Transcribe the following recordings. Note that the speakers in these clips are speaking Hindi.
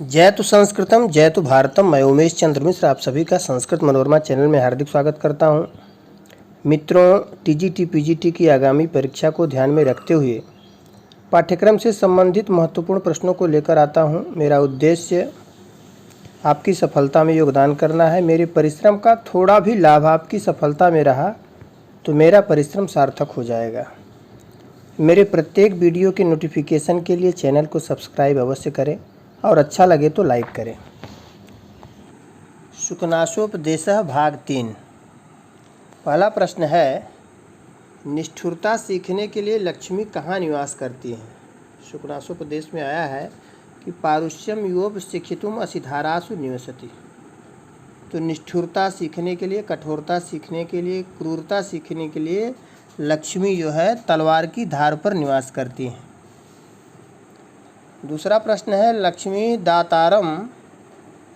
जयतु संस्कृतम जयतु भारतम। मैं उमेश चंद्र मिश्र आप सभी का संस्कृत मनोरमा चैनल में हार्दिक स्वागत करता हूं। मित्रों, टीजीटी पीजीटी की आगामी परीक्षा को ध्यान में रखते हुए पाठ्यक्रम से संबंधित महत्वपूर्ण प्रश्नों को लेकर आता हूं। मेरा उद्देश्य आपकी सफलता में योगदान करना है। मेरे परिश्रम का थोड़ा भी लाभ आपकी सफलता में रहा तो मेरा परिश्रम सार्थक हो जाएगा। मेरे प्रत्येक वीडियो के नोटिफिकेशन के लिए चैनल को सब्सक्राइब अवश्य करें और अच्छा लगे तो लाइक करें। शुकनासोपदेशः भाग 3। पहला प्रश्न है, निष्ठुरता सीखने के लिए लक्ष्मी कहाँ निवास करती हैं? शुकनासोपदेश में आया है कि पारुष्यम योप शिक्षितुम असिधारासु निवसति। तो निष्ठुरता सीखने के लिए, कठोरता सीखने के लिए, क्रूरता सीखने के लिए लक्ष्मी जो है तलवार की धार पर निवास करती हैं। दूसरा प्रश्न है, लक्ष्मी दातारम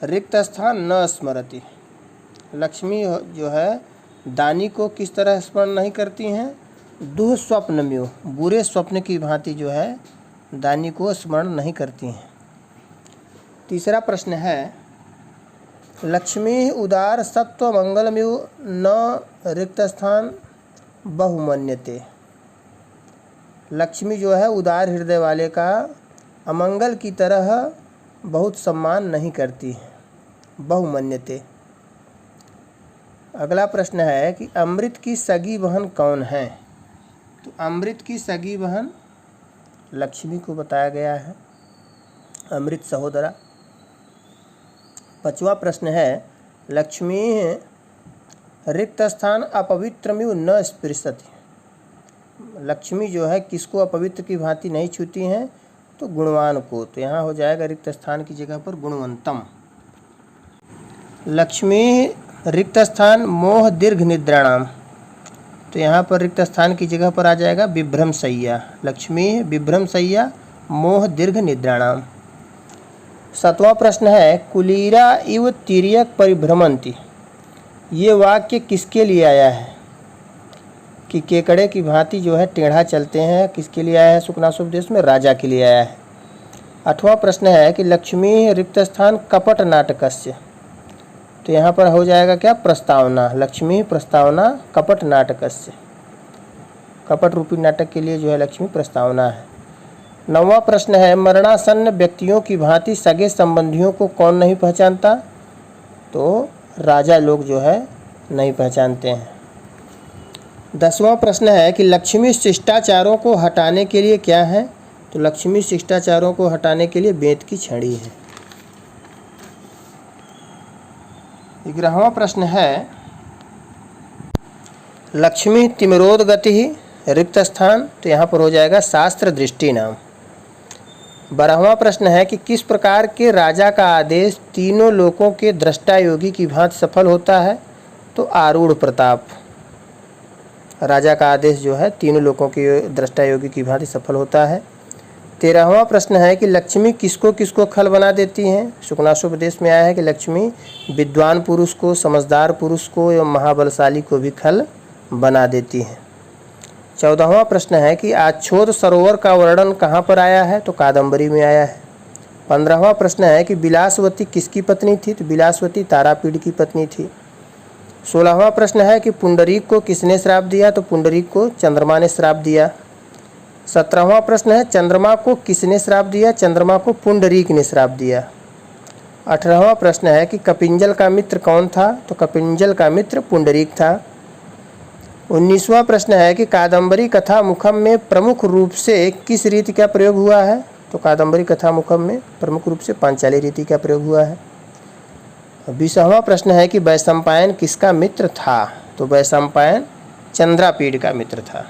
रिक्त स्थान न स्मरति। लक्ष्मी जो है दानी को किस तरह स्मरण नहीं करती हैं? दुःस्वप्नम्यो, बुरे स्वप्न की भांति जो है दानी को स्मरण नहीं करती हैं। तीसरा प्रश्न है, लक्ष्मी उदार सत्व मंगलम्यो न रिक्त स्थान बहुमन्यते। लक्ष्मी जो है उदार हृदय वाले का अमंगल की तरह बहुत सम्मान नहीं करती है, बहुमन्यते। अगला प्रश्न है कि अमृत की सगी बहन कौन है? तो अमृत की सगी बहन लक्ष्मी को बताया गया है, अमृत सहोदरा। पांचवा प्रश्न है, लक्ष्मी रिक्त स्थान अपवित्रमिव न स्पृशति। लक्ष्मी जो है किसको अपवित्र की भांति नहीं छूती हैं? तो गुणवान को। तो यहाँ हो जाएगा रिक्त स्थान की जगह पर गुणवंतम। लक्ष्मी रिक्त स्थान मोह दीर्घ निद्राणाम। तो यहाँ पर रिक्त स्थान की जगह पर आ जाएगा विभ्रम सैया। लक्ष्मी विभ्रम सैया मोह दीर्घ निद्राणाम। सातवां प्रश्न है, कुलीरा इव तिर्यक परिभ्रमंती। ये वाक्य किसके लिए आया है? कि केकड़े की भांति जो है टेढ़ा चलते हैं, किसके लिए आया है? शुकनासोपदेश में राजा के लिए आया है। आठवां प्रश्न है कि लक्ष्मी रिक्त स्थान कपट नाटकस्य। तो यहाँ पर हो जाएगा क्या? प्रस्तावना। लक्ष्मी प्रस्तावना कपट नाटकस्य। कपट रूपी नाटक के लिए जो है लक्ष्मी प्रस्तावना है। नौवां प्रश्न है, मरणासन्न व्यक्तियों की भांति सगे संबंधियों को कौन नहीं पहचानता? तो राजा लोग जो है नहीं पहचानते हैं। 10वां प्रश्न है कि लक्ष्मी शिष्टाचारों को हटाने के लिए क्या है? तो लक्ष्मी शिष्टाचारों को हटाने के लिए बेंत की छड़ी है। 11वां प्रश्न है, लक्ष्मी तिमिरोद गति रिक्त स्थान। तो यहाँ पर हो जाएगा शास्त्र दृष्टि नाम। 12वां प्रश्न है कि किस प्रकार के राजा का आदेश तीनों लोकों के दृष्टा योगी की भांति सफल होता है? तो आरूढ़ प्रताप। राजा का आदेश जो है तीनों लोगों के दृष्टा योगी की भांति सफल होता है। 13वां प्रश्न है कि लक्ष्मी किसको किसको खल बना देती हैं? शुकनासोपदेश में आया है कि लक्ष्मी विद्वान पुरुष को, समझदार पुरुष को एवं महाबलशाली को भी खल बना देती हैं। 14वां प्रश्न है कि आच्छोद सरोवर का वर्णन कहाँ पर आया है? तो कादम्बरी में आया है। 15वां प्रश्न है कि बिलासवती किसकी पत्नी थी? तो बिलासवती तारापीड़ की पत्नी थी। 16वां प्रश्न है कि पुंडरीक को किसने श्राप दिया? तो पुंडरीक को चंद्रमा ने श्राप दिया। 17वां प्रश्न है, चंद्रमा को किसने श्राप दिया? चंद्रमा को पुंडरीक ने श्राप दिया। 18वां प्रश्न है कि कपिंजल का मित्र कौन था? तो कपिंजल का मित्र पुंडरीक था। 19वां प्रश्न है कि कादम्बरी कथा मुखम में प्रमुख रूप से किस रीति का प्रयोग हुआ है? तो कादम्बरी कथा मुखम में प्रमुख रूप से पांचाली रीति का प्रयोग हुआ है। 20वां प्रश्न है कि वैशंपायन किसका मित्र था? तो वैशंपायन चंद्रापीड़ का मित्र था।